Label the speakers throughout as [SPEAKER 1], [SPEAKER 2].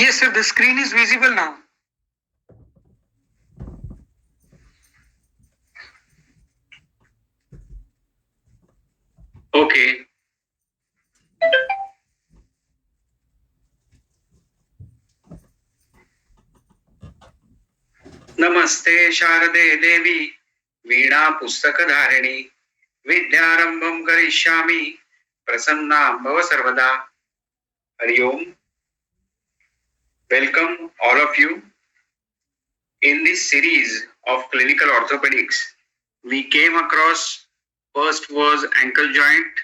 [SPEAKER 1] Yes, sir, the screen is visible now.
[SPEAKER 2] Okay. नमस्ते शारदे देवी वीणा पुस्तकधारिणी विद्यारंभं करिष्यामि प्रसन्ना भव सर्वदा. हरि ओम. Welcome all of you. In this series of clinical orthopedics, we came across first was ankle joint,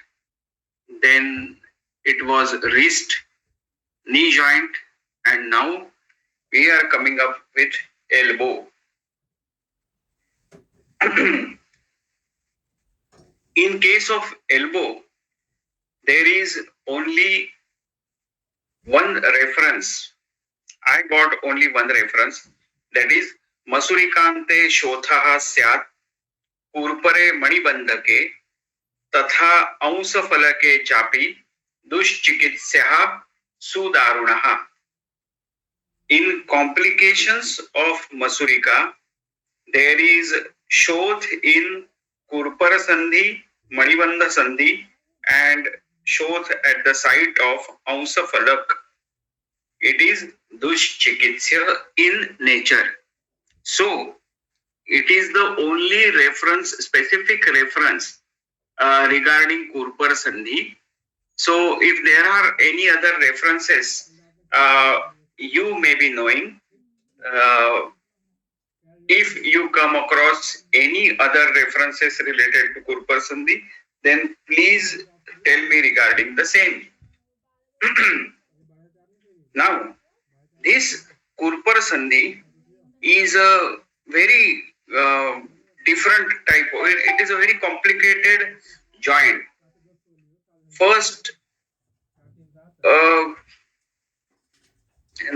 [SPEAKER 2] then it was wrist, knee joint, and now we are coming up with elbow. In case of elbow, there is only one reference. I got only one reference, that is मसूरिकान्ते शोथः स्यात् कूर्परे मणिबन्धके तथा अंशफलके चापि दुश्चिकित्स्यः सुदारुणः. In complications of Masurika, there is Shodh in Kurpara Sandhi, Manibandha Sandhi, and Shodh at the site of Amsafalak. It is Dushchikitsya in nature. So, it is the only reference, specific reference regarding Kurpara Sandhi. So, if there are any other references you may be knowing, if you come across any other references related to Kurpara Sandhi, then please tell me regarding the same. Now, this Kurpara Sandhi is a very different type. It is a very complicated joint. First, and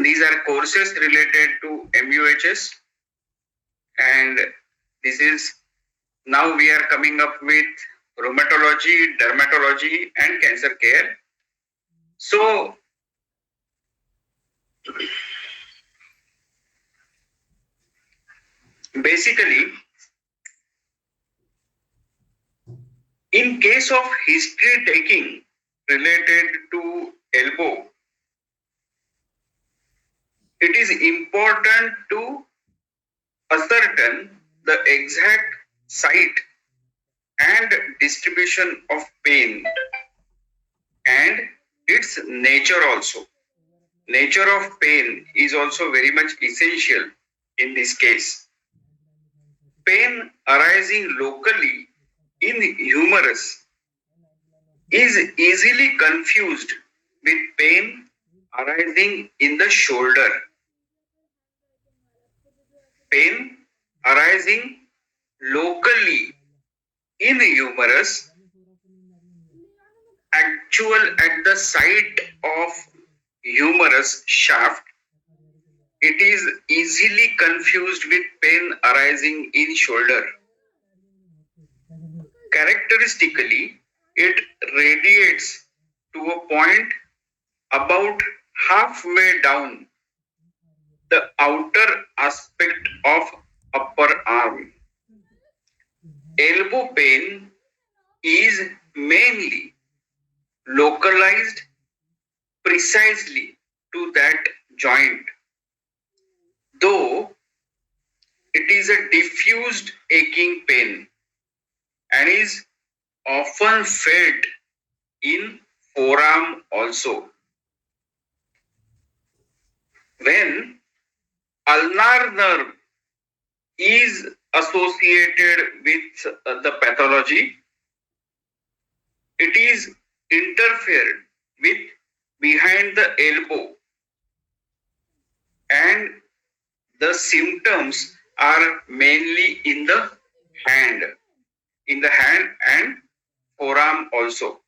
[SPEAKER 2] these are courses related to MUHS, and this is now we are coming up with rheumatology, dermatology, and cancer care. So, basically, in case of history taking related to elbow, it is important to ascertain the exact site and distribution of pain and its nature also. Nature of pain is also very much essential in this case. Pain arising locally in the humerus is easily confused with pain arising in the shoulder. Pain arising locally in the humerus, actual at the site of humerus shaft, it is easily confused with pain arising in shoulder. Characteristically, it radiates to a point about halfway down the outer aspect of upper arm. Elbow pain is mainly localized precisely to that joint, though it is a diffused aching pain and is often felt in forearm also. When ulnar nerve is associated with the pathology, it is interfered with behind the elbow, and the symptoms are mainly in the hand and forearm also.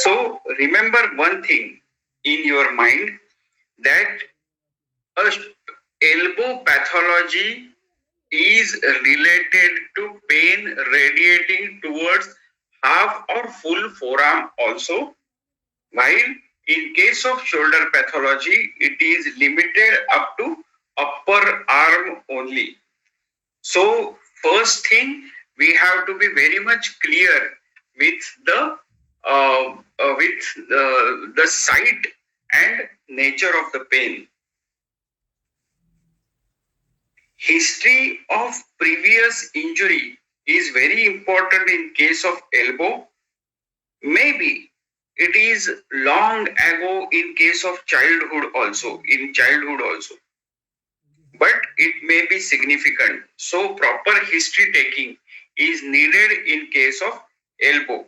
[SPEAKER 2] So remember one thing in your mind, that a elbow pathology is related to pain radiating towards half or full forearm also, while In case of shoulder pathology, it is limited up to upper arm only. So first thing, we have to be very much clear with the site and nature of the pain. History of previous injury is very important in case of elbow. Maybe it is long ago in case of childhood also, but it may be significant. So proper history taking is needed in case of elbow.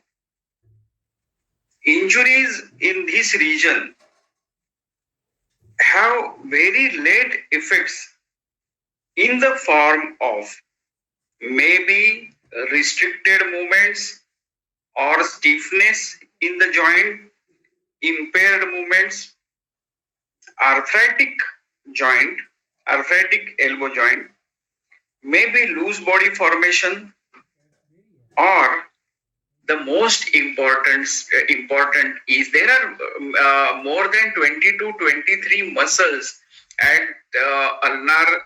[SPEAKER 2] Injuries in this region have very late effects in the form of maybe restricted movements or stiffness in the joint, impaired movements, arthritic joint, arthritic elbow joint, maybe loose body formation, or the most important is there are more than 20 to 23 muscles at ulnar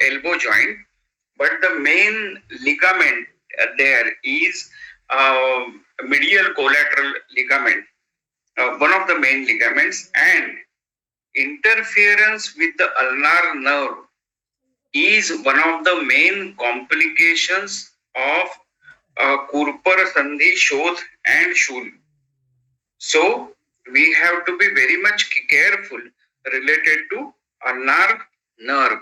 [SPEAKER 2] elbow joint, but the main ligament there is medial collateral ligament, one of the main ligaments, and interference with the ulnar nerve is one of the main complications of Kurpar Sandhi Shodh and Shul. So we have to be very much careful related to ulnar nerve.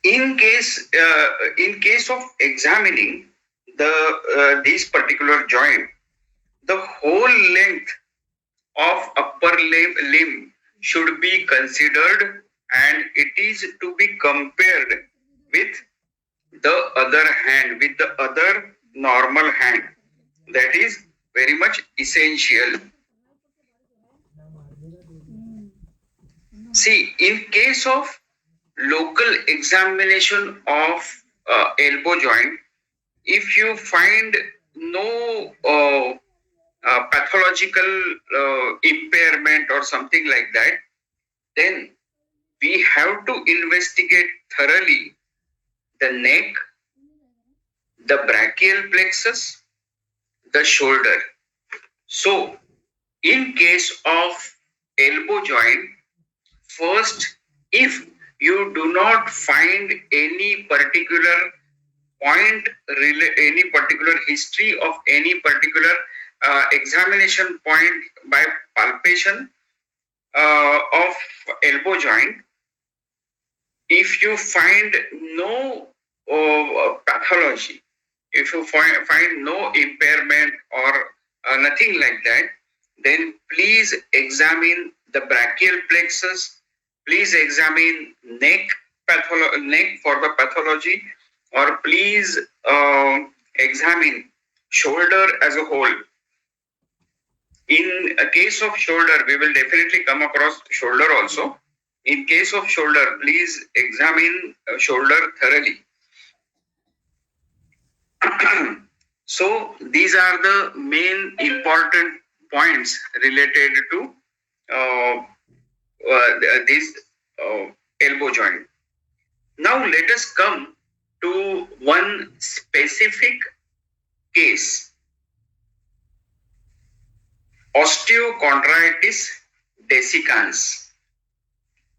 [SPEAKER 2] In case of examining this particular joint, the whole length of upper limb should be considered, and it is to be compared with the other hand, with the other normal hand. That is very much essential. See, in case of local examination of elbow joint, if you find no pathological impairment or something like that, then we have to investigate thoroughly the neck, the brachial plexus, the shoulder. So, in case of elbow joint, first, if you do not find any particular point, any particular history of any particular examination point by palpation of elbow joint, if you find no pathology, if you find no impairment or nothing like that, then please examine the brachial plexus, please examine neck for the pathology, or please examine shoulder as a whole. In a case of shoulder, we will definitely come across shoulder also. In case of shoulder, please examine shoulder thoroughly. So these are the main important points related to this elbow joint. Now let us come to one specific case: osteochondritis dissecans.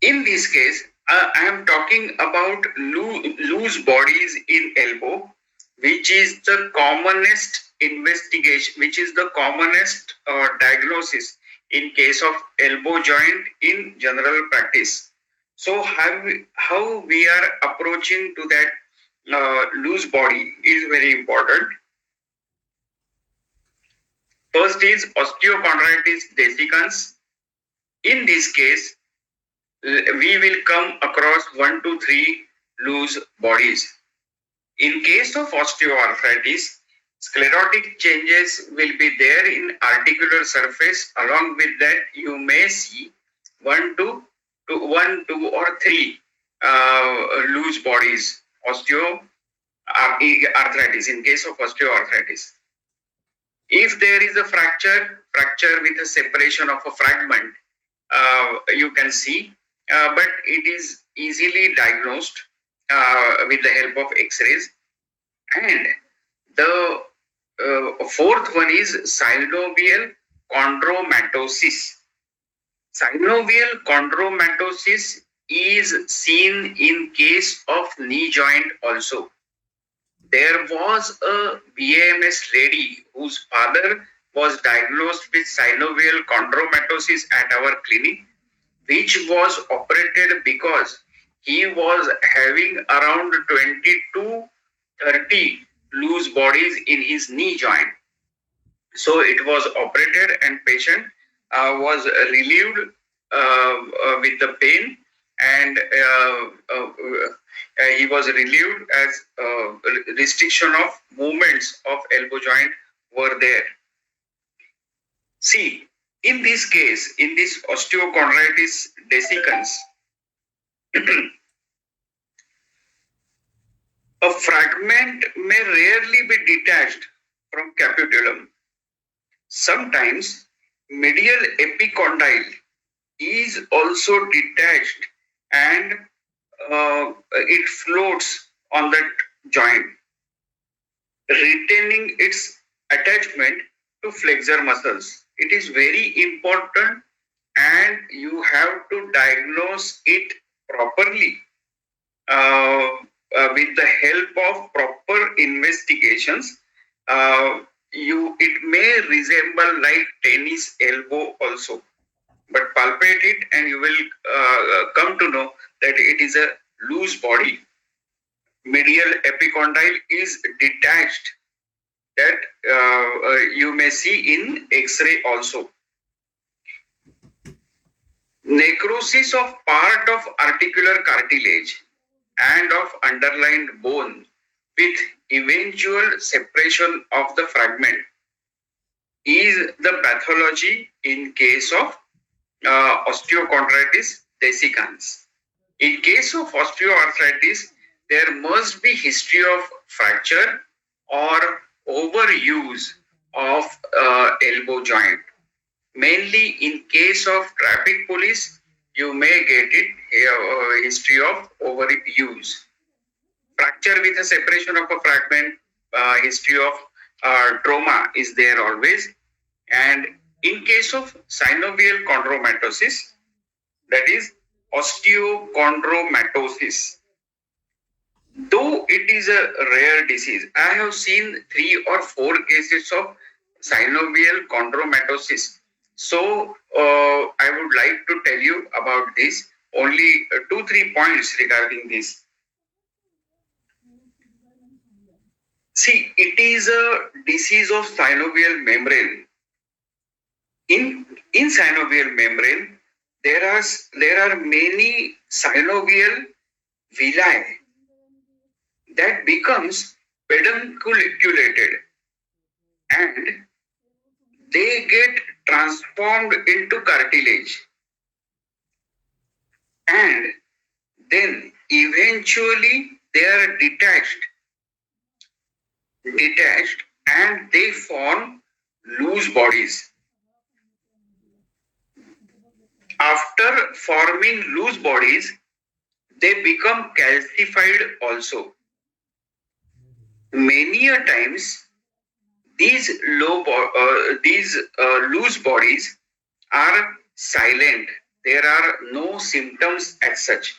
[SPEAKER 2] In this case, I am talking about loose bodies in elbow, which is the commonest investigation, which is the commonest diagnosis in case of elbow joint in general practice. So how we are approaching to that loose body is very important. First is osteochondritis dissecans. In this case, we will come across 1 to 3 loose bodies. In case of osteoarthritis, sclerotic changes will be there in articular surface. Along with that, you may see 1, 2 or 3 loose bodies, osteoarthritis, in case of osteoarthritis. If there is a fracture with a separation of a fragment, you can see, but it is easily diagnosed with the help of X-rays. And the fourth one is synovial chondromatosis. Synovial chondromatosis is seen in case of knee joint also. There was a BAMS lady whose father was diagnosed with synovial chondromatosis at our clinic, which was operated because he was having around 20 to 30 loose bodies in his knee joint. So it was operated and patient was relieved with the pain, and he was relieved as restriction of movements of elbow joint were there. See, in this case, in this osteochondritis dissecans, a fragment may rarely be detached from capitulum. Sometimes medial epicondyle is also detached, and it floats on that joint, retaining its attachment to flexor muscles. It is very important, and you have to diagnose it properly with the help of proper investigations. It may resemble like tennis elbow also, but palpate it and you will come to know that it is a loose body. Medial epicondyle is detached, that you may see in X-ray also. Necrosis of part of articular cartilage and of underlying bone with eventual separation of the fragment is the pathology in case of osteochondritis dissecans. In case of osteoarthritis, there must be history of fracture or overuse of elbow joint. Mainly in case of traffic police, you may get it history of overuse. Fracture with a separation of a fragment, history of trauma is there always. And in case of synovial chondromatosis, that is osteochondromatosis, though it is a rare disease, I have seen 3 or 4 cases of synovial chondromatosis. So I would like to tell you about this, only 2-3 points regarding this. See, it is a disease of synovial membrane. In synovial membrane, there are many synovial villi that becomes pedunculated, and they get transformed into cartilage, and then eventually they are detached and they form loose bodies. After forming loose bodies, they become calcified also. Many a times, these loose bodies are silent. There are no symptoms as such.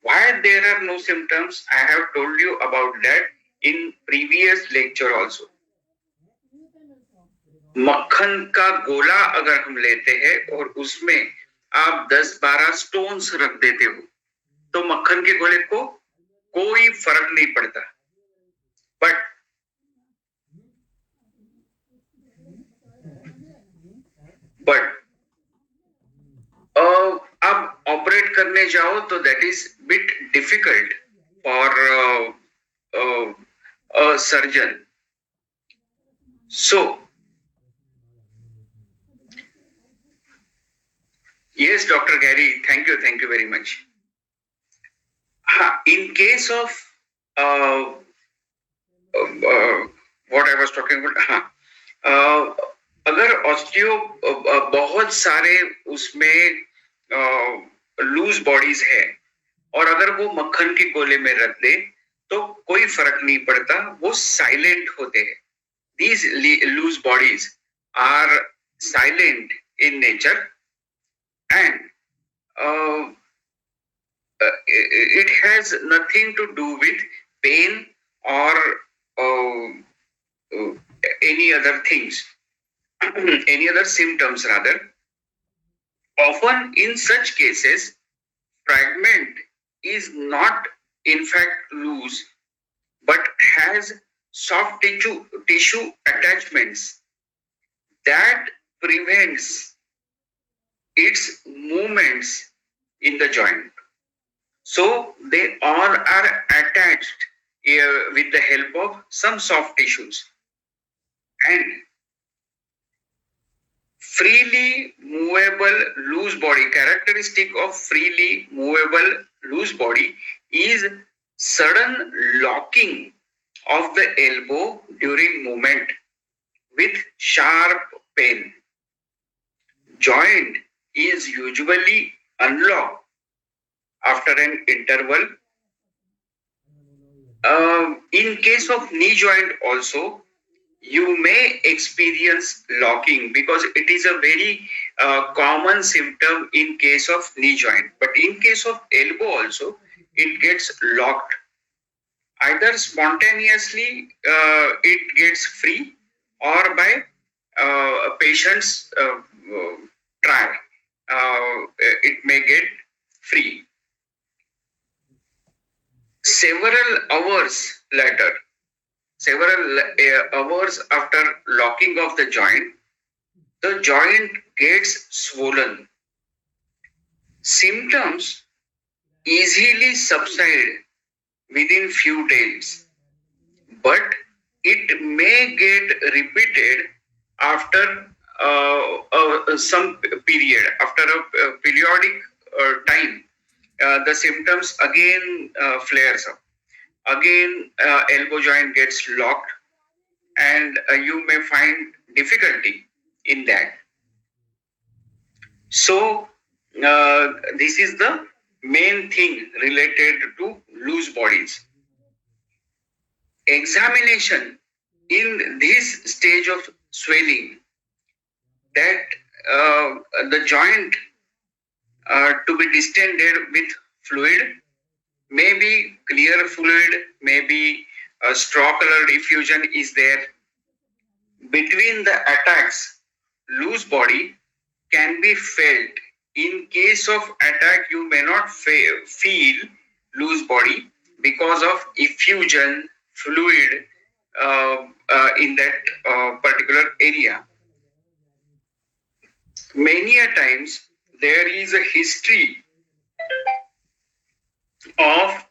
[SPEAKER 2] Why there are no symptoms? I have told you about that in previous lecture also. मक्खन का गोला अगर हम लेते हैं और उसमें आप 10-12 स्टोन्स रख देते हो, तो मक्खन के गोले को कोई फर्क नहीं पड़ता. बट अब ऑपरेट करने जाओ तो that is bit difficult for a surgeon. So yes, Dr. Gary, thank you very much. In case of uh, what I was talking about, अगर ऑस्टियो बहुत सारे उसमें लूज बॉडीज है और अगर वो मक्खन के गोले में रख दे तो कोई फर्क नहीं पड़ता, वो साइलेंट होते हैं. These loose bodies are silent in nature, and uh, it has nothing to do with pain or any other things, any other symptoms rather. Often in such cases, fragment is not in fact loose but has soft tissue attachments that prevents its movements in the joint. So they all are attached with the help of some soft tissues. And freely movable loose body, characteristic of freely movable loose body is sudden locking of the elbow during movement with sharp pain. Joint is usually unlocked after an interval. In case of knee joint also, you may experience locking because it is a very common symptom in case of knee joint. But in case of elbow also, it gets locked. Either spontaneously it gets free, or by a patient's try, it may get free. Several hours later, several hours after locking of the joint gets swollen. Symptoms easily subside within few days, but it may get repeated after some period, after a periodic time. The symptoms again flares up. Again, elbow joint gets locked, and you may find difficulty in that. So, this is the main thing related to loose bodies. Examination in this stage of swelling, that the joint to be distended with fluid, maybe clear fluid, maybe a straw colored effusion is there. Between the attacks, loose body can be felt. In case of attack, you may not feel loose body because of effusion fluid in that particular area. Many a times there is a history of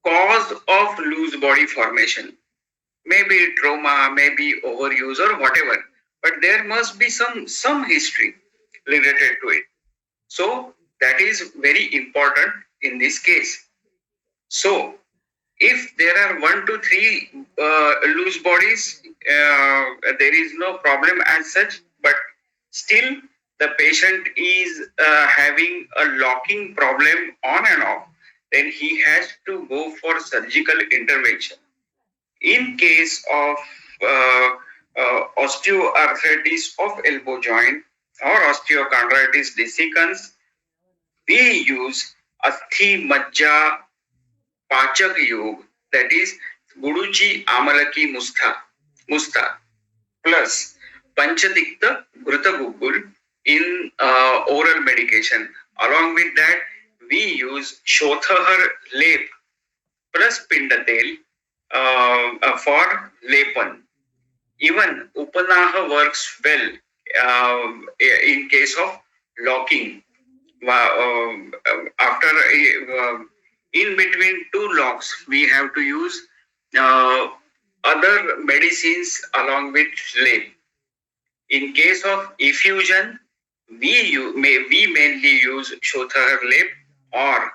[SPEAKER 2] cause of loose body formation, maybe trauma, maybe overuse or whatever, but there must be some history related to it. So that is very important in this case. So if there are 1 to 3 loose bodies, there is no problem as such, but still the patient is having a locking problem on and off, then he has to go for surgical intervention. In case of osteoarthritis of elbow joint or osteochondritis dissecans, we use Athi Majja Pachak Yog, that is Guduchi Amalaki Musta plus Panchatikta Ghruta in oral medication. Along with that, we use Shothahar Lep plus Pindatel for Lepan. Even Upanaha works well in case of locking. After in between two locks, we have to use other medicines along with Lep. In case of effusion, we mainly use Shothahar Lep or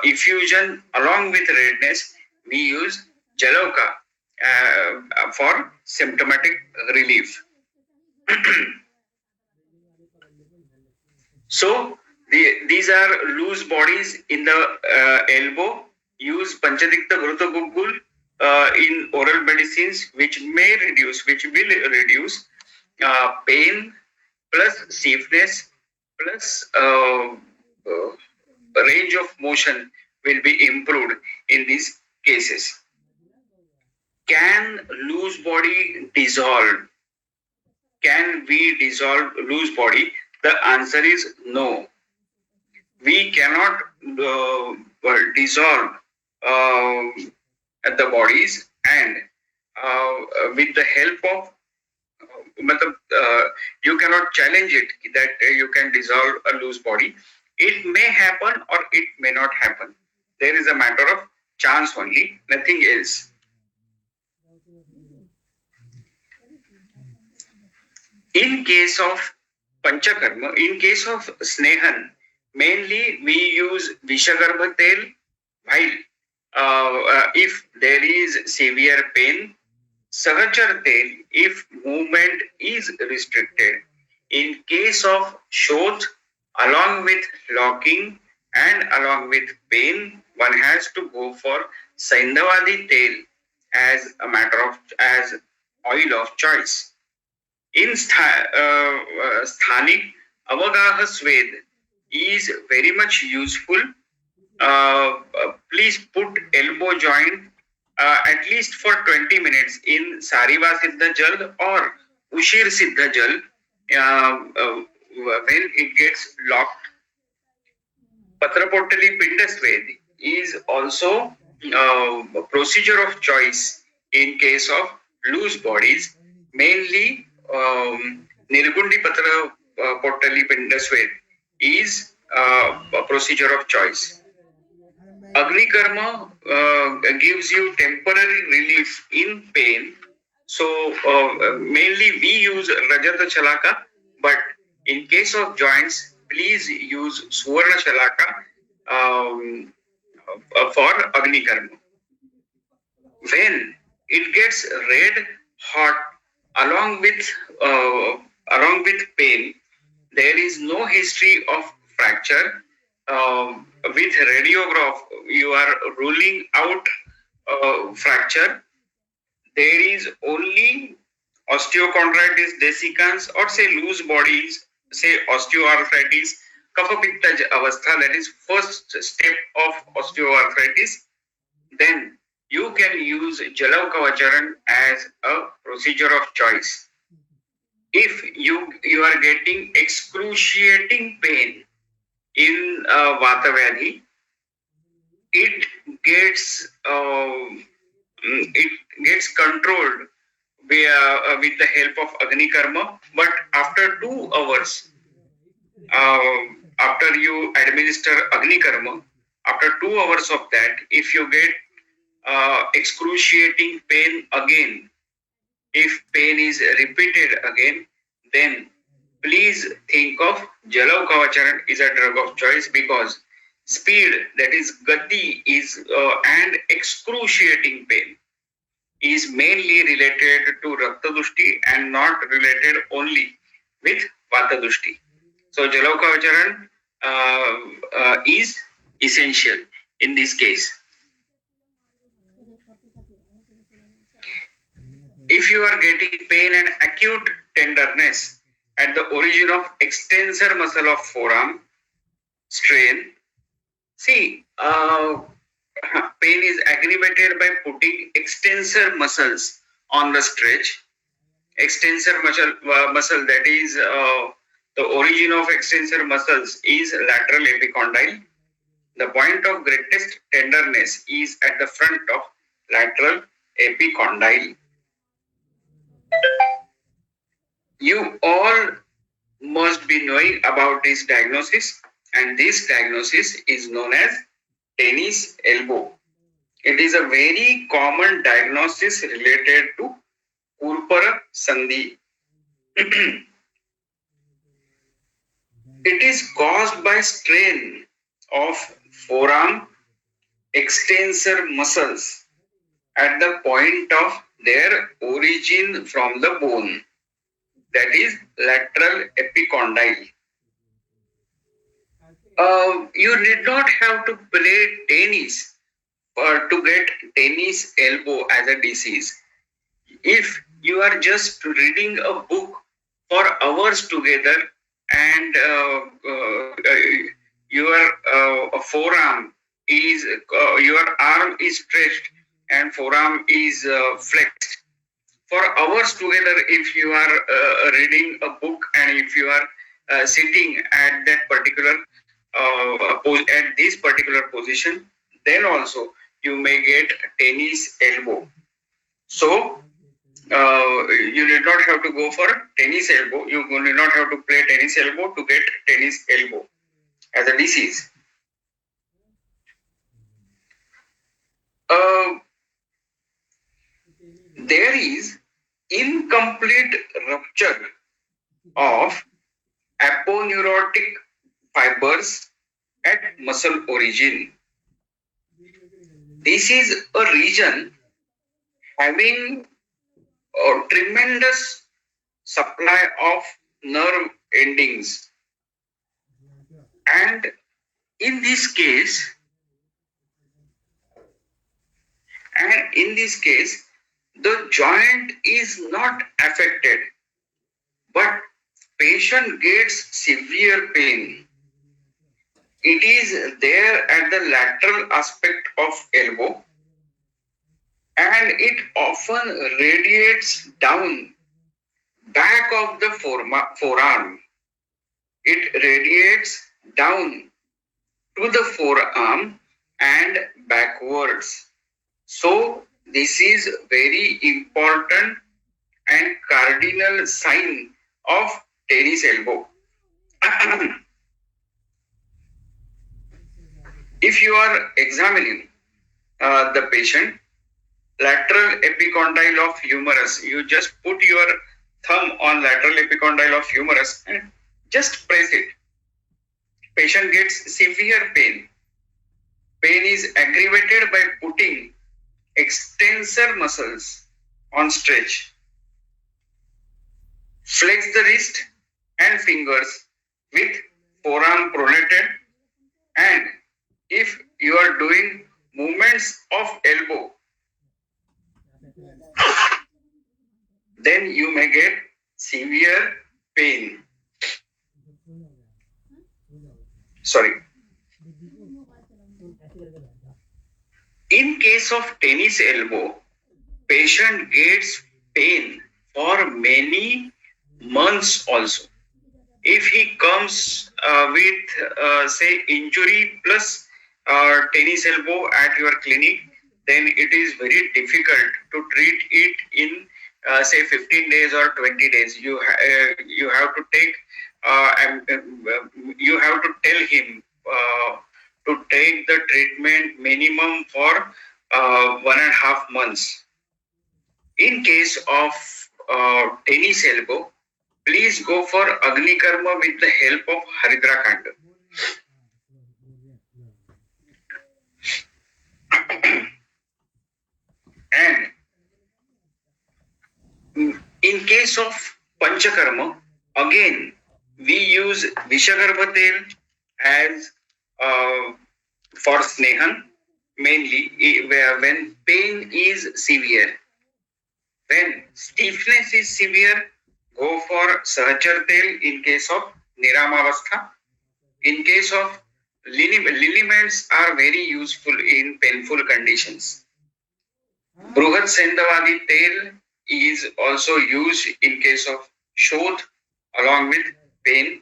[SPEAKER 2] effusion along with redness, we use Jalovka for symptomatic relief. So these are loose bodies in the elbow. Use Panchadikta Ghruta Gugul in oral medicines, which will reduce pain plus stiffness plus range of motion will be improved in these cases. Can loose body dissolve? Can we dissolve loose body? The answer is no. We cannot dissolve the bodies, and with the help of you cannot challenge it that you can dissolve a loose body. It may happen or it may not happen. There is a matter of chance only, nothing else. In case of Panchakarma, in case of Snehan, mainly we use Vishagarbha Tel while if there is severe pain, Sahachar Tel if movement is restricted. In case of Shodh, along with locking and along with pain, one has to go for Saindhavadi Tel as a matter of as oil of choice. In Sthanik, Avagaha Swed is very much useful. Please put elbow joint at least for 20 minutes in Sariva Siddha Jal or Ushir Siddha Jal when it gets locked. Patrapotali Pindasved is also a procedure of choice in case of loose bodies, mainly Nirgundi Patra Potali Pindasved is a procedure of choice. Agni Karma gives you temporary relief in pain. So mainly we use Rajata Chalaka, but in case of joints, please use Suvarna Chalaka for Agni Karma. When it gets red hot along with pain, there is no history of fracture. With radiograph, you are ruling out fracture. There is only osteochondritis dissecans or say loose bodies, say osteoarthritis, kapha pitta avastha, that is first step of osteoarthritis. Then you can use Jalav Kavacharan as a procedure of choice. If you are getting excruciating pain in Vata Vyadhi, it gets controlled with the help of Agni Karma. But after 2 hours, after you administer Agni Karma, after 2 hours of that, if you get excruciating pain again, if pain is repeated again, then please think of Jalav Kavacharan is a drug of choice, because speed, that is gati, is and excruciating pain is mainly related to Rakta Dushti and not related only with Vata Dushti. So Jalav Kavacharan is essential in this case. If you are getting pain and acute tenderness at the origin of extensor muscle of forearm, strain, see, pain is aggravated by putting extensor muscles on the stretch. Extensor muscle, that is the origin of extensor muscles is lateral epicondyle. The point of greatest tenderness is at the front of lateral epicondyle. You all must be knowing about this diagnosis, and this diagnosis is known as tennis elbow. It is a very common diagnosis related to Purpara Sandhi. It is caused by strain of forearm extensor muscles at the point of their origin from the bone, that is lateral epicondyle. You did not have to play tennis to get tennis elbow as a disease. If you are just reading a book for hours together and your forearm is your arm is stretched and forearm is flexed for hours together, if you are reading a book and if you are sitting at that particular at this particular position, then also you may get tennis elbow. So you did not have to go for tennis elbow. You did not have to play tennis elbow to get tennis elbow as a disease. There is incomplete rupture of aponeurotic fibers at muscle origin. This is a region having a tremendous supply of nerve endings, and in this case the joint is not affected, but patient gets severe pain. It is there at the lateral aspect of elbow, and it often radiates down back of the forearm. It radiates down to the forearm and backwards. So this is very important and cardinal sign of tennis elbow. If you are examining the patient, lateral epicondyle of humerus, you just put your thumb on lateral epicondyle of humerus and just press it. Patient gets severe pain. Pain is aggravated by putting extensor muscles on stretch. Flex the wrist and fingers with forearm pronated, and if you are doing movements of elbow, then you may get severe pain. Sorry. In case of tennis elbow, patient gets pain for many months also. If he comes with say injury plus tennis elbow at your clinic, then it is very difficult to treat it in say 15 days or 20 days. You have to take you have to tell him to take the treatment minimum for 1.5 months. In case of tennis elbow, please go for Agni Karma with the help of Haridra Kanda. And in case of Panchakarma, again we use Vishagarbha Tel as for Snehan, mainly when pain is severe. When stiffness is severe, go for Sahachar Tel in case of Niramavastha. In case of liniments are very useful in painful conditions. Bruhat Sendavadi Tel is also used in case of Shodh along with pain.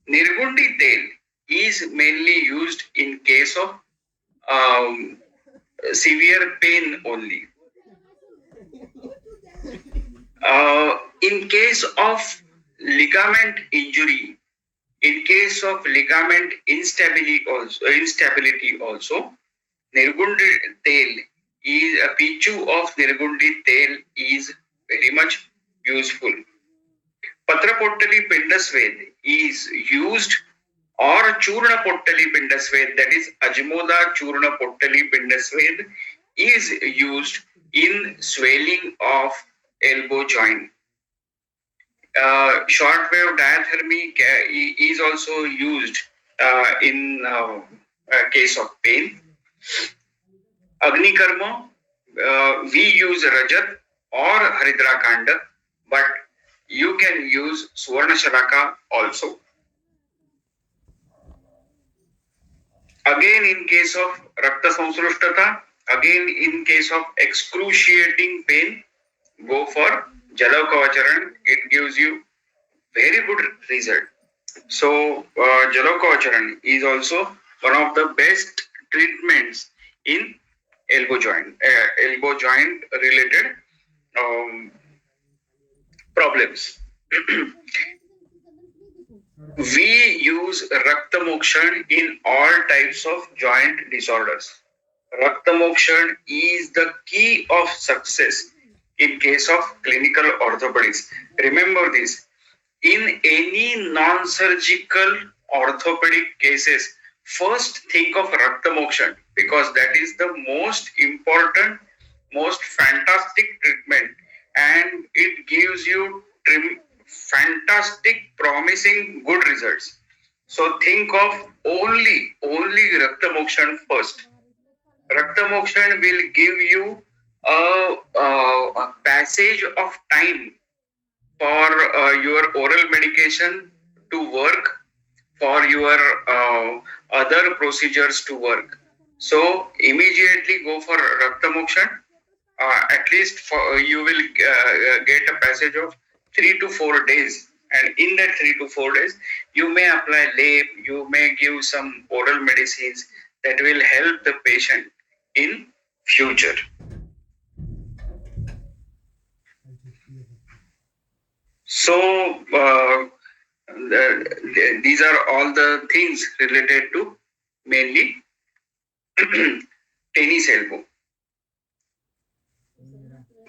[SPEAKER 2] Nirgundi Tel is mainly used in case of severe pain only. In case of ligament injury, in case of ligament instability also, Nirgundi Tel is a Pichu of Nirgundi Tel is very much useful. Patrapotali Pindasved is used or Churna Pottali Pindasved, that is Ajmoda Churna Pottali Pindasved, is used in swelling of elbow joint. Shortwave diathermy is also used in case of pain. Agni Karma, we use Rajat or Haridra Kanda, but you can use Suvarna Sharaka also. Again, in case of Rakta Samsrushtata, again in case of excruciating pain, go for Jalokavacharan. It gives you very good result. So, Jalokavacharan is also one of the best treatments in elbow joint related problems. We use Rakta Mokshan in all types of joint disorders. Rakta Mokshan is the key of success in case of clinical orthopedics. Remember this. In any non-surgical orthopedic cases, first think of Rakta Mokshan because that is the most important, most fantastic treatment, and it gives you fantastic, promising, good results. So think of only Rakta Mokshan first. Rakta Mokshan will give you a passage of time for your oral medication to work, for your other procedures to work. So immediately go for Rakta Mokshan. At least you will get a passage of 3 to 4 days. And in that 3 to 4 days, you may apply LAP, you may give some oral medicines that will help the patient in future. So these are all the things related to mainly tennis elbow.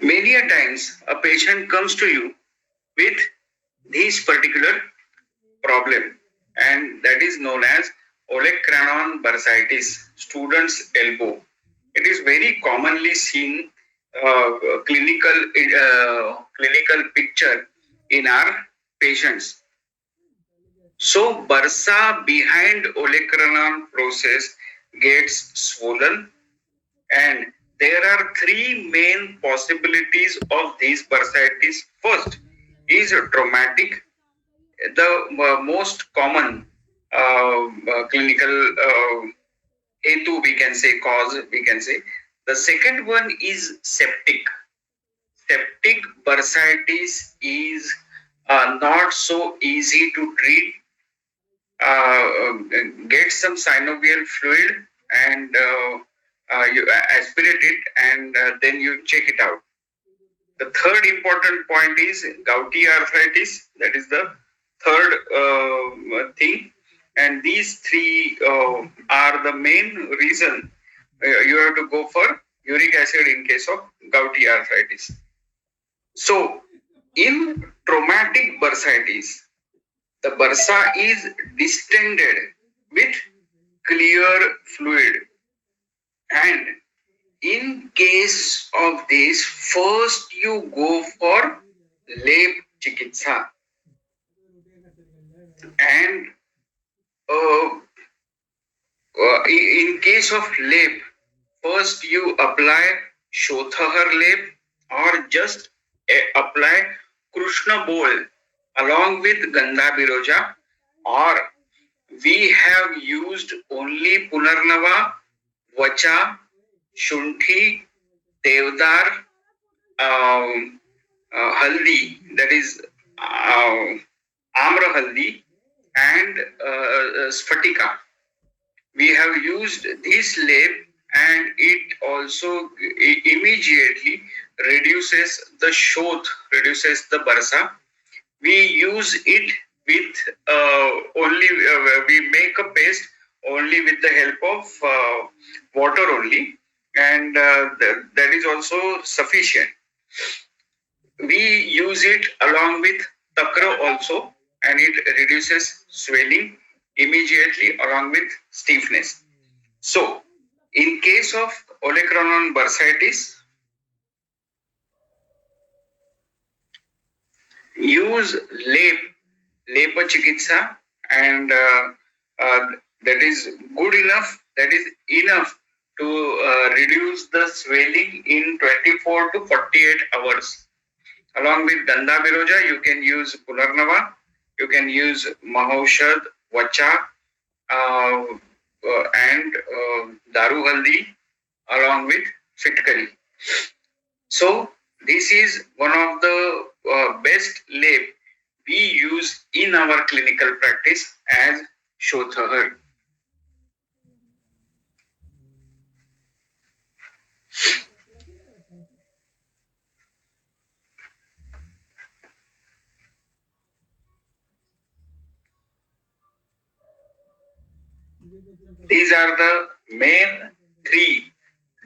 [SPEAKER 2] Many a times a patient comes to you with this particular problem, and that is known as olecranon bursitis, student's elbow. It is very commonly seen clinical picture in our patients. So bursa behind olecranon process gets swollen, and there are three main possibilities of these bursitis. First is traumatic, the most common clinical hetu, we can say, cause, we can say. The second one is septic. Septic bursitis is not so easy to treat. Get some synovial fluid and you aspirate it, and then you check it out. The third important point is gouty arthritis. That is the third thing, and these three are the main reason you have to go for uric acid in case of gouty arthritis. So in traumatic bursitis, the bursa is distended with clear fluid, and in case of this, first you go for lep chikitsa, and in case of lep, first you apply shothahar lep or just apply Krishna bol along with Gandha Biroja, or we have used only Punarnava, Vacha, Shunthi, Devdar, Haldi, that is Amra Haldi, and Sphatika. We have used this lep, and it also immediately reduces the shoth, reduces the barsa. We use it with only, we make a paste only with the help of water only, and that is also sufficient. We use it along with takra also, and it reduces swelling immediately along with stiffness. So, in case of olecranon bursitis, use lepa chikitsa, and uh, that is good enough. That is enough to reduce the swelling in 24 to 48 hours. Along with Danda Viroja, you can use Pularnava, you can use Mahaushad, Vacha, and Daru Haldi along with Fitkari. So, this is one of the best lab we use in our clinical practice as Shothahar. These are the main three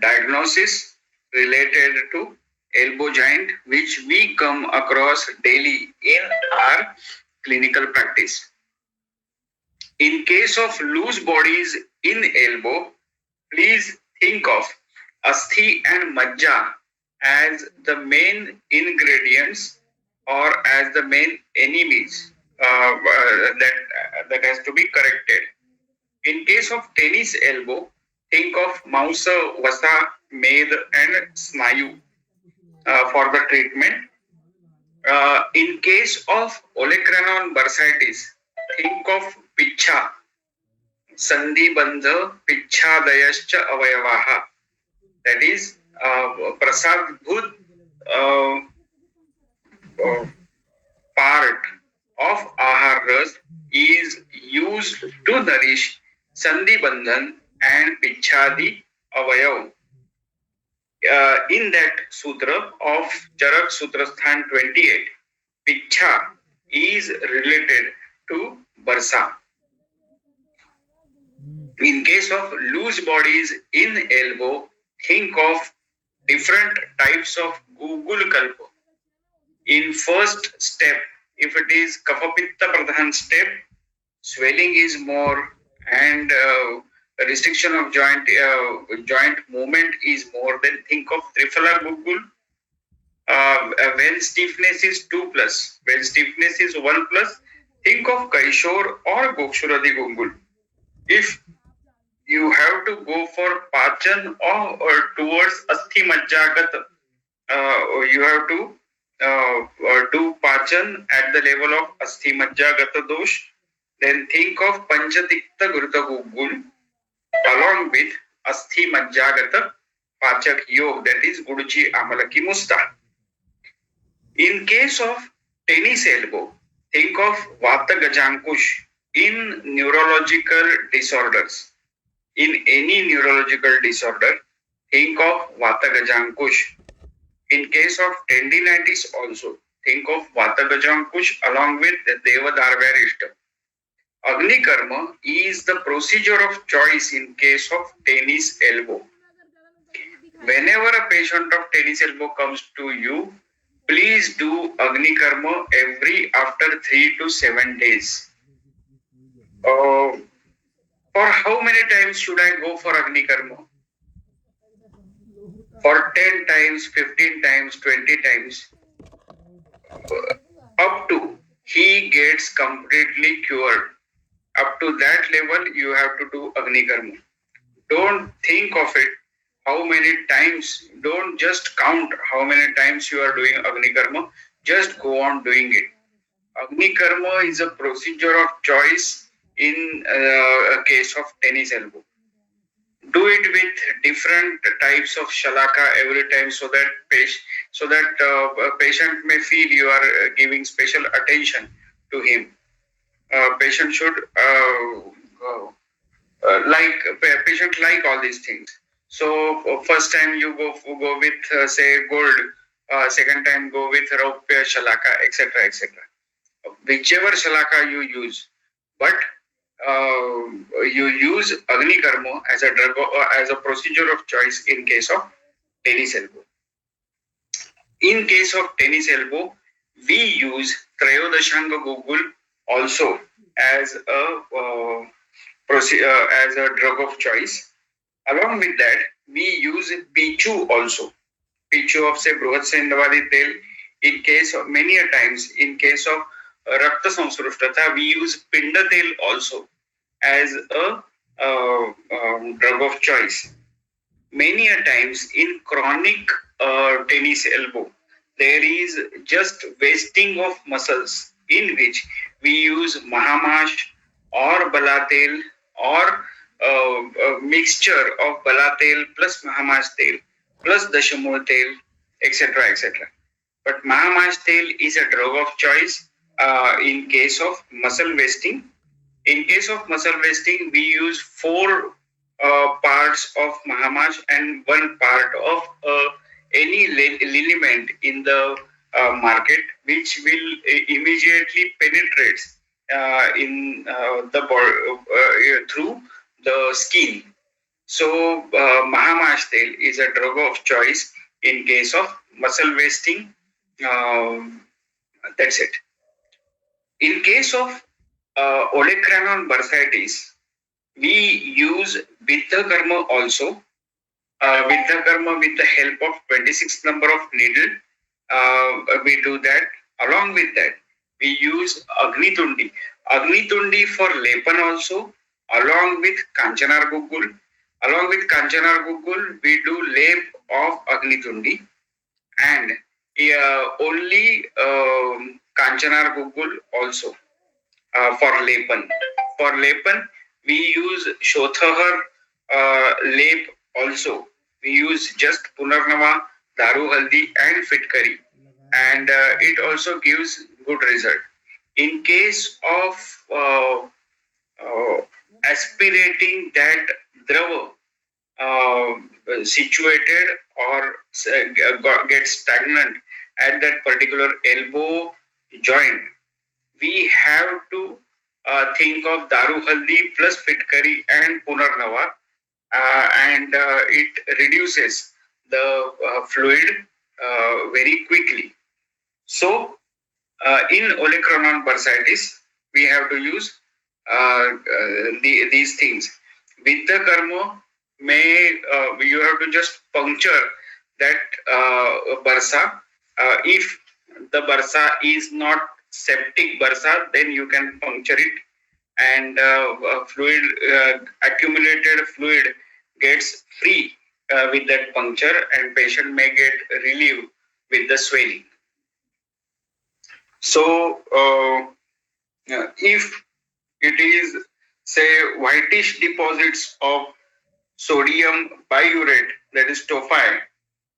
[SPEAKER 2] diagnoses related to elbow joint which we come across daily in our clinical practice. In case of loose bodies in elbow, please think of asthi and majja as the main ingredients or as the main enemies that has to be corrected. In case of tennis elbow, think of Mausa, Vasa, Med, and Snayu for the treatment. In case of olecranon bursitis, think of Picha, Sandhibandha, Pichadayascha Avayavaha. That is Prasad Bhut part of Ahar Ras is used to nourish Sandhi Bandhan and Pichadi Avayav. In that sutra of Charak Sutrasthan 28, Picha is related to Barsa. In case of loose bodies in elbow, think of different types of Google Kalpa. In first step, if it is Kafapitta Pradhan step, swelling is more and restriction of joint movement is more, then think of Triphala Google. When stiffness is 2 plus, when stiffness is 1 plus, think of Kaishore or Gokshuradi Gungul. If you have to go for Pachan or towards Asthi Majjagat, you have to do Pachan at the level of Asthi Majjagata Dosh. Then think of Panchatikta Gurta Gugul along with Asthi Majjagata Pachak Yog, that is Guduchi Amalaki Musta. In case of tennis elbow, think of Vata Gajankush in neurological disorders. In any neurological disorder, think of Vata Gajankush. In case of tendinitis also, think of Vata Gajankush along with Devadarvarishta. Agni Karma is the procedure of choice in case of tennis elbow. Whenever a patient of tennis elbow comes to you, please do Agni Karma every after 3 to 7 days. For how many times should I go for Agni Karma? For 10 times, 15 times, 20 times, up to he gets completely cured. Up to that level, you have to do Agni Karma. Don't think of it how many times, don't just count how many times you are doing Agni Karma, just go on doing it. Agni Karma is a procedure of choice in a case of tennis elbow. Do it with different types of shalaka every time so that patient may feel you are giving special attention to him. Patient should patient like all these things. So first time you go with say gold, second time go with raupya, shalaka, etc., etc. Whichever shalaka you use, but you use Agni Karma as a drug or as a procedure of choice in case of tennis elbow. In case of tennis elbow, we use Trayodashanga Gogul also as as a drug of choice. Along with that, we use Pichu also. Pichu of say Bruhatsendavadi tel. In case of many a times, in case of Rakta Samsrushtata, we use Pinda tel also as a drug of choice. Many a times in chronic tennis elbow, there is just wasting of muscles in which we use Mahamash or Balatel or a mixture of Balatel plus Mahamash tel plus Dashamul tel, etc. etc. But Mahamash tel is a drug of choice in case of muscle wasting. In case of muscle wasting, we use four parts of Mahamash and one part of any liniment in the market, which will immediately penetrate in the through the skin. So, Mahamash tel is a drug of choice in case of muscle wasting. Um, that's it. In case of olecranon bursitis, we use Viddha Karma also. Viddha Karma with the help of 26 number of needle. We do that. Along with that, we use Agnitundi. Agnitundi for Lepan also. Along with Kanchanar Gugul. Along with Kanchanar Gugul, we do lep of Agnitundi. And only Kanchanar Gugul also for Lepan. For Lepan, we use Shothahar Lep also. We use just Punarnava, Daru Haldi and Fitkari, and it also gives good result. In case of aspirating that drava situated or gets stagnant at that particular elbow joint, we have to think of Daru Haldi plus Fitkari and Punarnava, and it reduces the fluid very quickly. So, in olecranon bursitis, we have to use these things. With the karma, you have to just puncture that bursa. If the bursa is not septic bursa, then you can puncture it, and fluid accumulated fluid gets free with that puncture, and patient may get relief with the swelling. So, if it is say whitish deposits of sodium biurate, that is tophi,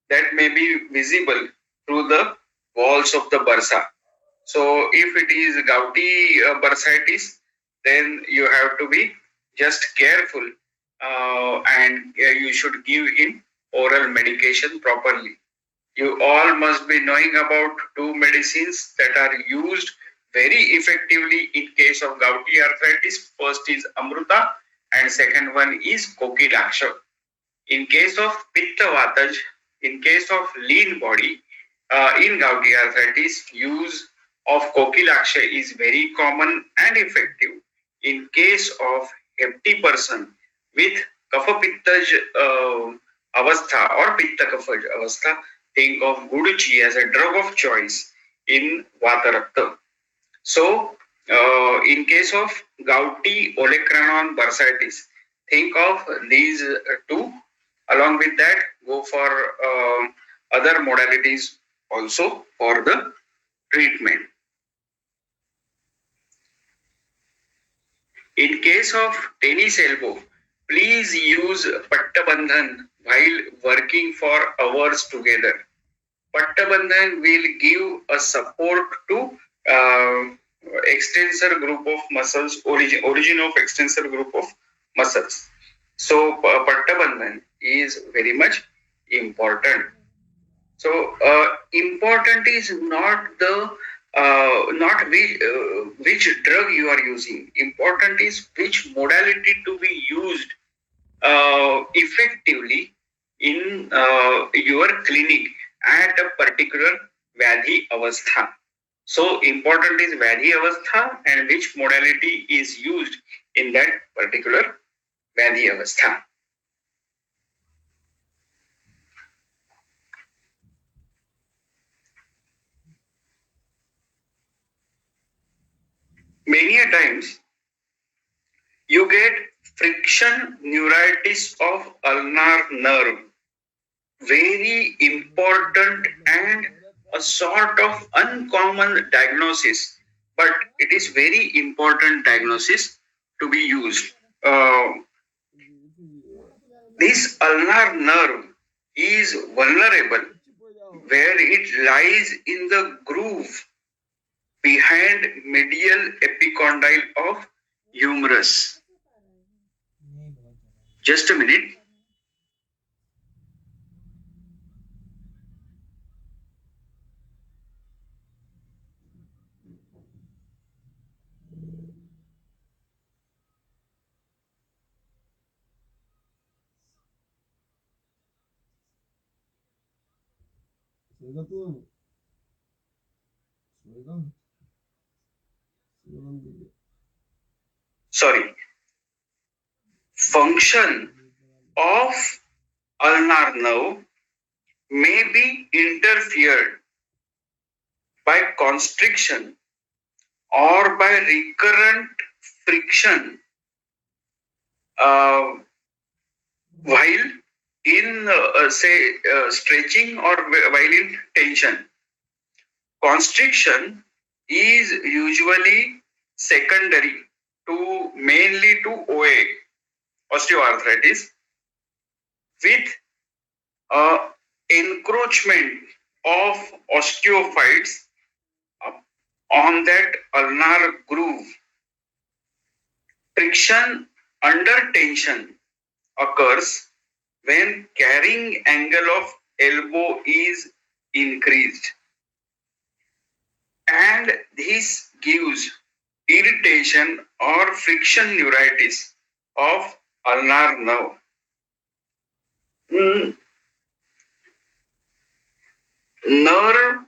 [SPEAKER 2] that may be visible through the walls of the bursa. So if it is gouty bursitis, then you have to be just careful, and you should give him oral medication properly. You all must be knowing about two medicines that are used very effectively in case of gouty arthritis. First is Amruta and second one is Kokilaksha. In case of Pitta Vataj, in case of lean body, in gouty arthritis, use of Kokilaksha is very common and effective. In case of hefty person with Kapha Pittaj Avastha or Pitta Kapha Avastha, think of Guduchi as a drug of choice in Vatarakta. So, in case of gouty olecranon bursitis, think of these two. Along with that, go for other modalities also for the treatment. In case of tennis elbow, please use Pattabandhan while working for hours together. Pattabandhan will give a support to extensor group of muscles, origin of extensor group of muscles. So Pattabandhan is very much important. So important is not the not which drug you are using. Important is which modality to be used effectively in your clinic at a particular Vyadhi Avastha. So important is Vyadhi Avastha and which modality is used in that particular Vyadhi Avastha. Many a times you get friction neuritis of ulnar nerve, very important and a sort of uncommon diagnosis, but it is very important diagnosis to be used. Uh, this ulnar nerve is vulnerable where it lies in the groove behind medial epicondyle of humerus. Just a minute. Sorry. Function of ulnar nerve may be interfered by constriction or by recurrent friction uh, while in say stretching or while in tension. Constriction is usually secondary to mainly to OA, osteoarthritis, with encroachment of osteophytes on that ulnar groove. Friction under tension occurs when carrying angle of elbow is increased, and this gives irritation or friction neuritis of ulnar nerve. Mm, nerve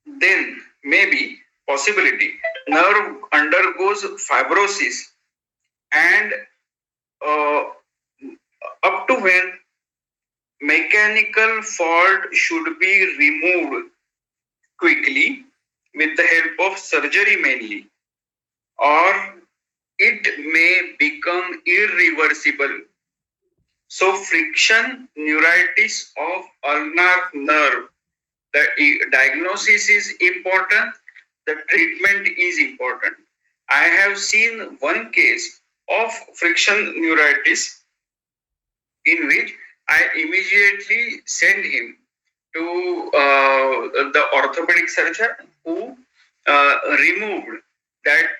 [SPEAKER 2] then maybe possibility nerve undergoes fibrosis and uh, up to when mechanical fault should be removed quickly with the help of surgery mainly, or it may become irreversible. So friction neuritis of ulnar nerve, the diagnosis is important, the treatment is important. I have seen one case of friction neuritis in which I immediately sent him to the orthopedic surgeon who removed that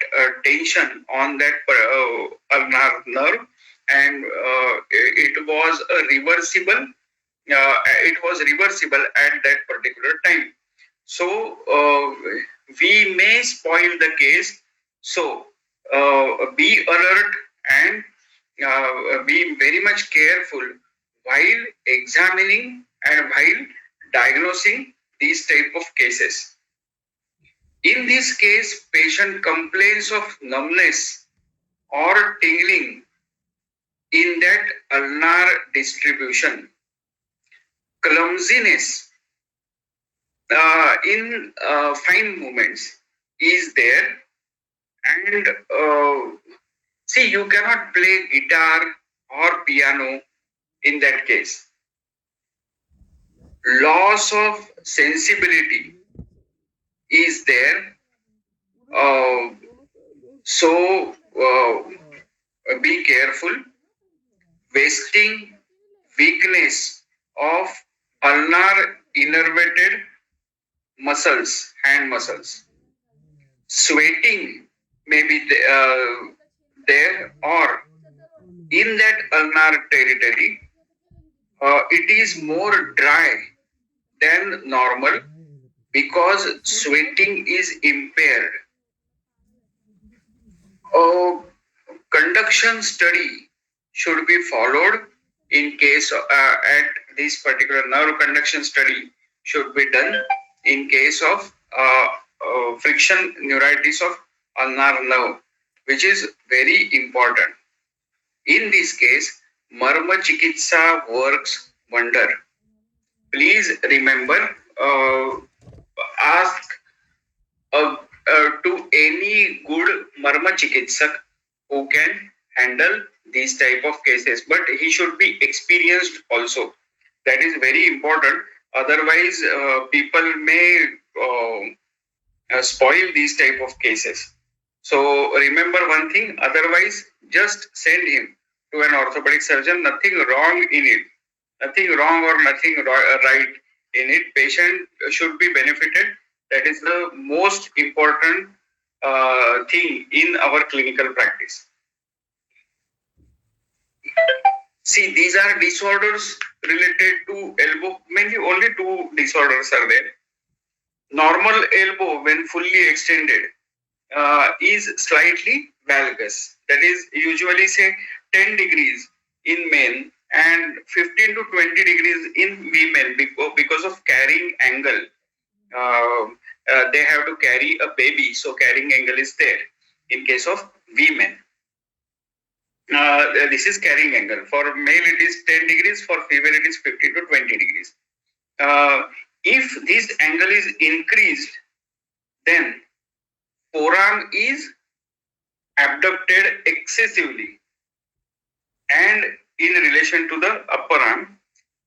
[SPEAKER 2] tension on that ulnar nerve, and it was a reversible. It was reversible at that particular time. So we may spoil the case. So be alert and be very much careful while examining and while diagnosing these type of cases. In this case, patient complains of numbness or tingling in that ulnar distribution, clumsiness in fine movements is there, and see, you cannot play guitar or piano in that case. Loss of sensibility is there. So be careful. Wasting, weakness of ulnar innervated muscles, hand muscles. Sweating may be there, or in that ulnar territory, it is more dry than normal because sweating is impaired. A conduction study should be followed in case at this particular nerve conduction study should be done in case of friction neuritis of ulnar nerve, which is very important. In this case, Marma Chikitsa works wonder. Please remember, ask to any good Marma Chikitsak who can handle these type of cases, but he should be experienced also. That is very important. Otherwise, people may spoil these type of cases. So remember one thing, otherwise just send him to an orthopedic surgeon. Nothing wrong in it, nothing wrong or nothing right in it. Patient should be benefited. That is the most important thing in our clinical practice. See, these are disorders related to elbow. Mainly only two disorders are there. Normal elbow when fully extended is slightly valgus. That is usually say 10 degrees in men and 15 to 20 degrees in women because of carrying angle. They have to carry a baby, so carrying angle is there in case of women. This is carrying angle. For male it is 10 degrees, for female it is 15 to 20 degrees. If this angle is increased, then forearm is abducted excessively, and in relation to the upper arm,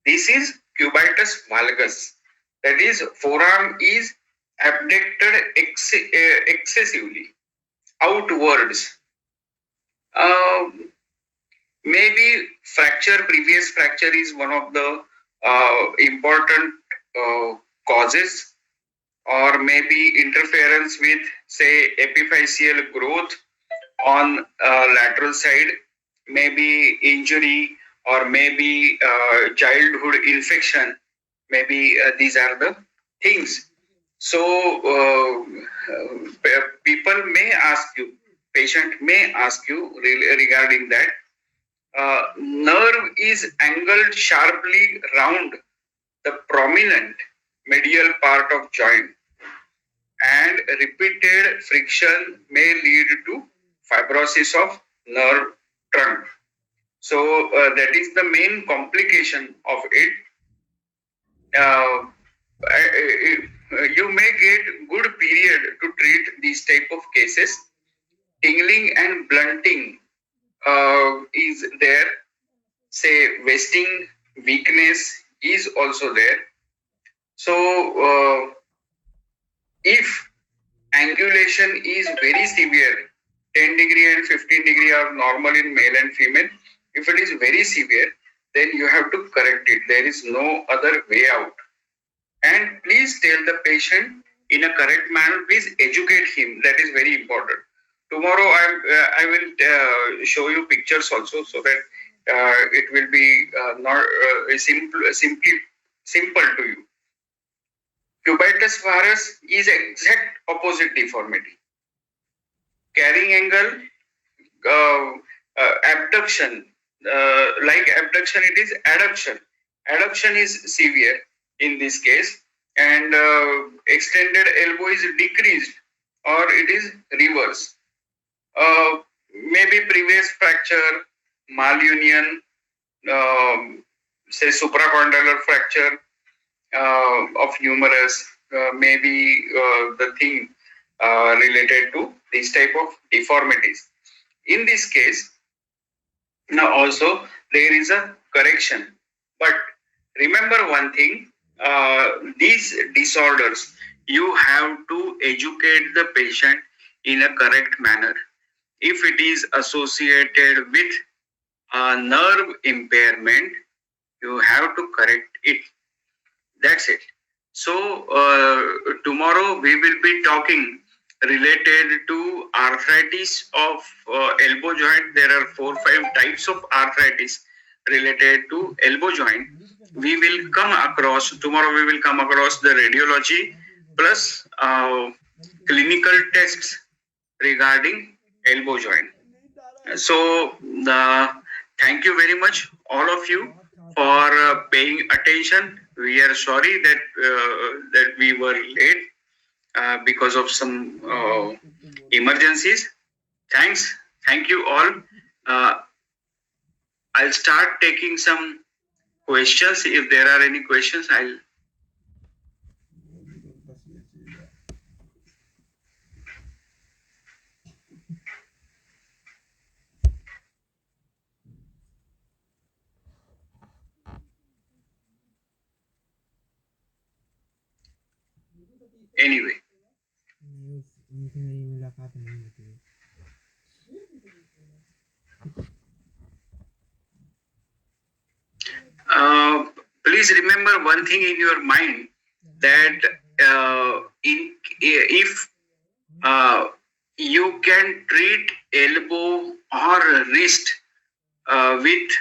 [SPEAKER 2] this is cubitus valgus. That is, forearm is abducted excessively outwards. Maybe previous fracture is one of the important causes, or maybe interference with, say, epiphyseal growth on lateral side, maybe injury, or maybe childhood infection. Maybe these are the things. So people may ask you, patient may ask you regarding that. Nerve is angled sharply round the prominent medial part of joint, and repeated friction may lead to fibrosis of nerve trunk. So that is the main complication of it. You may get good period to treat these type of cases. Tingling and blunting is there. Say wasting weakness is also there. So if angulation is very severe, 10 degree and 15 degree are normal in male and female. If it is very severe, then you have to correct it. There is no other way out. And please tell the patient in a correct manner. Please educate him. That is very important. Tomorrow I will show you pictures also, so that it will be not simple to you. Cubitus varus is exact opposite deformity. Carrying angle, abduction, like abduction, it is adduction. Adduction is severe in this case, and extended elbow is decreased, or it is reverse. Maybe previous fracture, malunion, say supracondylar fracture of humerus, maybe the thing related to this type of deformities. In this case, now also there is a correction. But remember one thing, these disorders, you have to educate the patient in a correct manner. If it is associated with a nerve impairment, you have to correct it. That's it. So tomorrow we will be talking related to arthritis of elbow joint. There are 4-5 types of arthritis related to elbow joint. We will come across tomorrow. We will come across the radiology plus clinical tests regarding elbow joint. So thank you very much, all of you, for paying attention. We are sorry that we were late. because of some emergencies. Thank you all. I'll start taking some questions. If there are any questions, I'll. Anyway. Please remember one thing in your mind, that if you can treat elbow or wrist with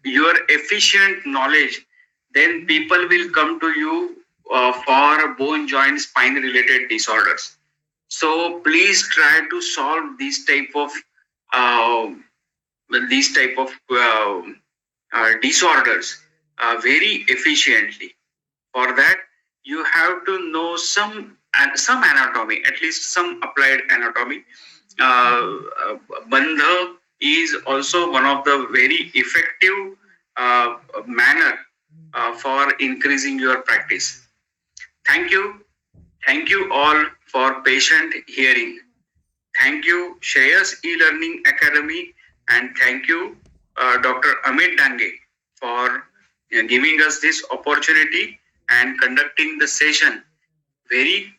[SPEAKER 2] your efficient knowledge, then people will come to you for bone joint spine related disorders. So please try to solve these type of uh, disorders very efficiently. For that, you have to know some anatomy, at least some applied anatomy. Bandha is also one of the very effective manner for increasing your practice. Thank you all for patient hearing. Thank you, Shreyas E-Learning Academy, and thank you, Dr. Amit Dange, for giving us this opportunity and conducting the session very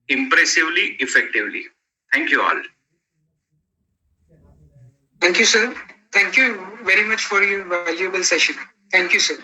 [SPEAKER 2] impressively, effectively. Thank you all.
[SPEAKER 1] Thank you, sir. Thank you very much for your valuable session. Thank you, sir.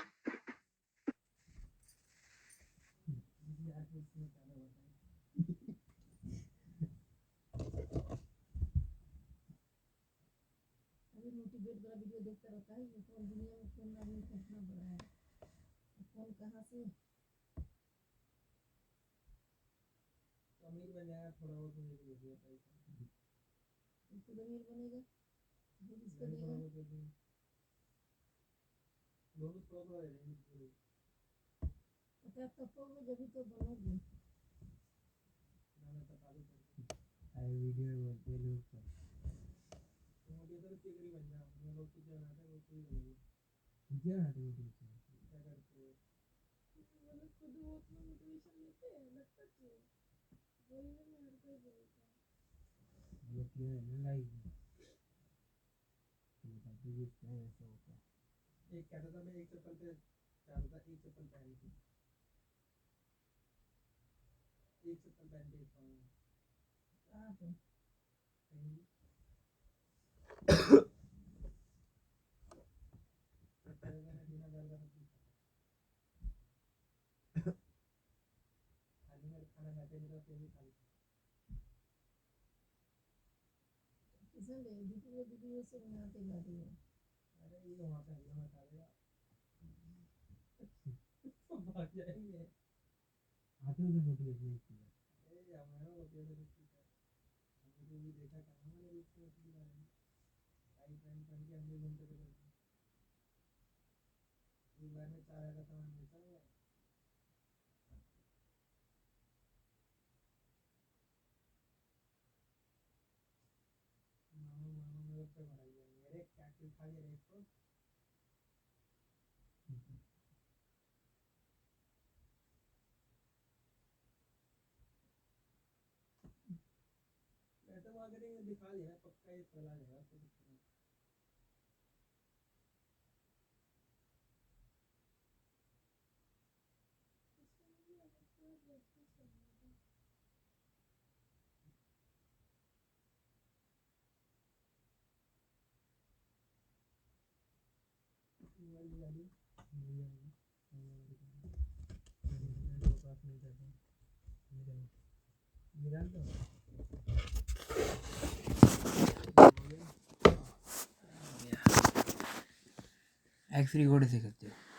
[SPEAKER 3] X record से करते हो